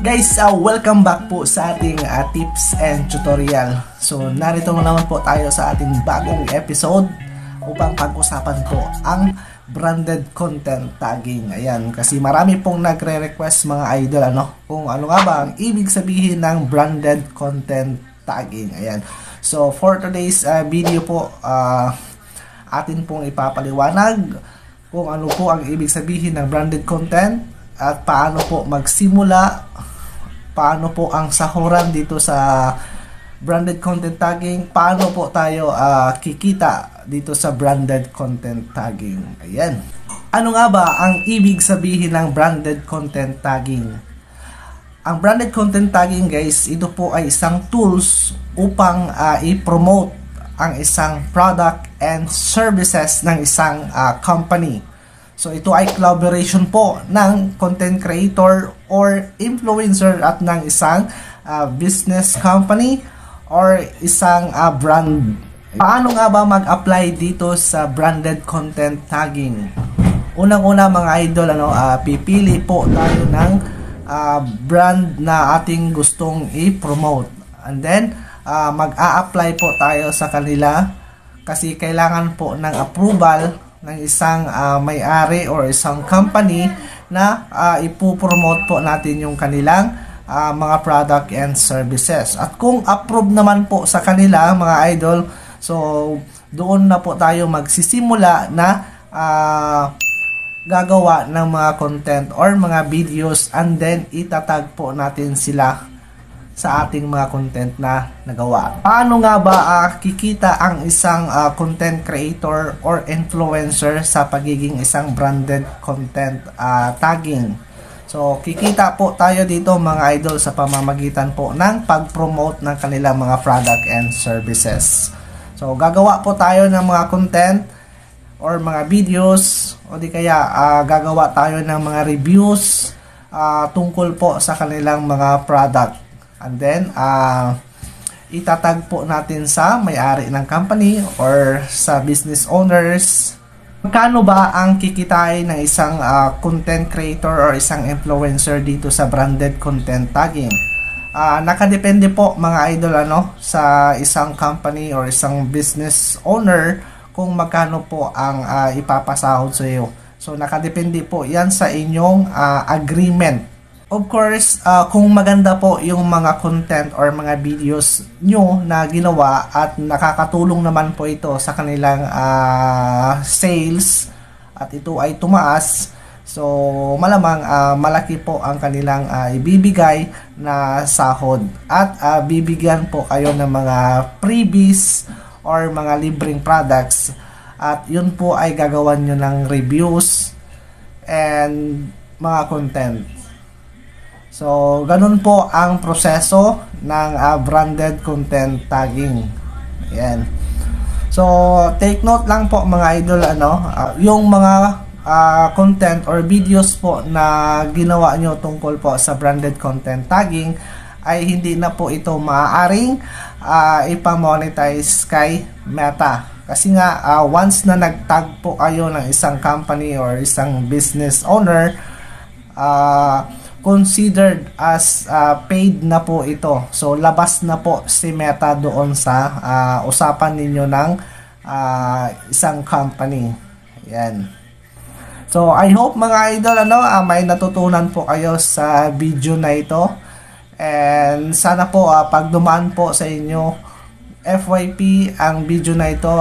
Guys, welcome back po sa ating tips and tutorial. So, narito naman po tayo sa ating bagong episode upang pag-usapan po ang branded content tagging. Ayan, kasi marami pong nagre-request mga idol kung ano nga ba ang ibig sabihin ng branded content tagging. Ayan. So, for today's video po, atin pong ipapaliwanag kung ano po ang ibig sabihin ng branded content at paano po magsimula, paano po ang sahuran dito sa branded content tagging, paano po tayo kikita dito sa branded content tagging. Ayan. Ano nga ba ang ibig sabihin ng branded content tagging? Ang branded content tagging, guys, ito po ay isang tools upang i-promote ang isang product and services ng isang company. So, ito ay collaboration po ng content creator or influencer at ng isang business company or isang brand. Paano nga ba mag-apply dito sa branded content tagging? Unang-una mga idol, pipili po tayo ng brand na ating gustong i-promote. And then, mag-a-apply po tayo sa kanila kasi kailangan po ng approval ng isang may-ari or isang company na ipopromote po natin yung kanilang mga product and services. At kung approve naman po sa kanila mga idol, so doon na po tayo magsisimula na gagawa ng mga content or mga videos, and then itatag po natin sila sa ating mga content na nagawa. Paano nga ba kikita ang isang content creator or influencer sa pagiging isang branded content tagging? So, kikita po tayo dito mga idol sa pamamagitan po ng pag-promote ng kanilang mga product and services. So, gagawa po tayo ng mga content or mga videos, o di kaya gagawa tayo ng mga reviews tungkol po sa kanilang mga product. And then, itatag po natin sa may-ari ng company or sa business owners. Magkano ba ang kikitain ng isang content creator or isang influencer dito sa branded content tagging? Nakadepende po mga idol sa isang company or isang business owner kung magkano po ang ipapasahod sa iyo. So, nakadepende po yan sa inyong agreement. Of course, kung maganda po yung mga content or mga videos nyo na ginawa at nakakatulong naman po ito sa kanilang sales at ito ay tumaas, so malamang malaki po ang kanilang ibibigay na sahod at bibigyan po kayo ng mga freebies or mga libreng products, at yun po ay gagawan nyo ng reviews and mga content. So, ganun po ang proseso ng branded content tagging. Ayan. So, take note lang po mga idol, yung mga content or videos po na ginawa nyo tungkol po sa branded content tagging ay hindi na po ito maaaring ipamonetize kay Meta. Kasi nga, once na nagtag po kayo ng isang company or isang business owner, considered as paid na po ito. So, labas na po si Meta doon sa usapan ninyo ng isang company. Ayan. So, I hope mga idol, may natutunan po kayo sa video na ito. And sana po, pag dumaan po sa inyo, FYP ang video na ito,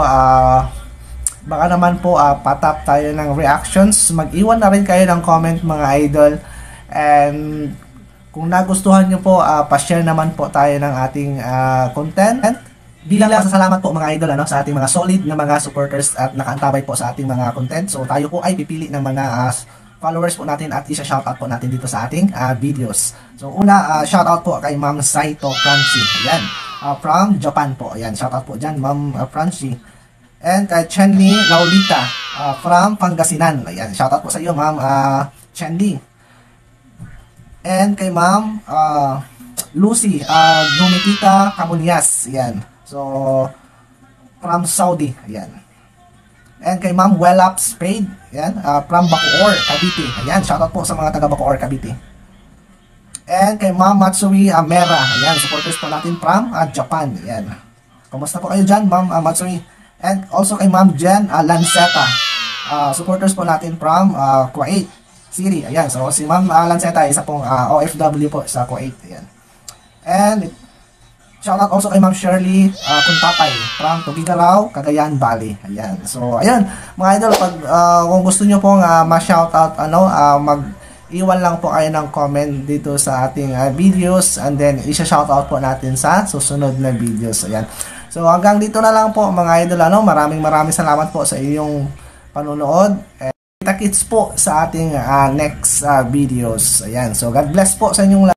baka naman po patap tayo ng reactions. Mag-iwan na rin kayo ng comment mga idol. And kung nagustuhan nyo po, pa-share naman po tayo ng ating content. Bilang pasasalamat po mga idol sa ating mga solid na mga supporters at nakaantabay po sa ating mga content. So tayo po ay pipili ng mga followers po natin at isa-shoutout po natin dito sa ating videos. So una, shoutout po kay Ma'am Saito Franci. Ayan, from Japan po. Ayan, shoutout po dyan Ma'am Franci. And kay Chenli Laulita from Pangasinan. Ayan, shoutout po sa iyo Ma'am Chenli. And kay Ma'am Lucy Dumitita Camulias. Ayan. So, from Saudi. Ayan. And kay Ma'am Wellap Spade. Ayan. From Bacoor, Cavite. Ayan. Shoutout po sa mga taga Bacoor, Cavite. And kay Ma'am Matsui Amera. Ayan, supporters po natin from Japan. Ayan. Kumusta po kayo dyan, Ma'am Matsui? And also kay Ma'am Jen Lanceta. Supporters po natin from Kuwait City. Ayan, so si Ma'am Lanceta, isa pong OFW po sa Kuwait. Ayan. And shoutout also kay Ma'am Shirley Kuntapay from Tugigaraw, Cagayan Valley. Ayan. So, ayan, mga idol, pag kung gusto nyo pong ma-shoutout, mag-iwan lang po kayo ng comment dito sa ating videos, and then isa-shoutout po natin sa susunod na videos. Ayan. So, hanggang dito na lang po mga idol. Maraming salamat po sa iyong panunood. Kita-kits po sa ating next videos. Ayan. So, God bless po sa inyong lahat.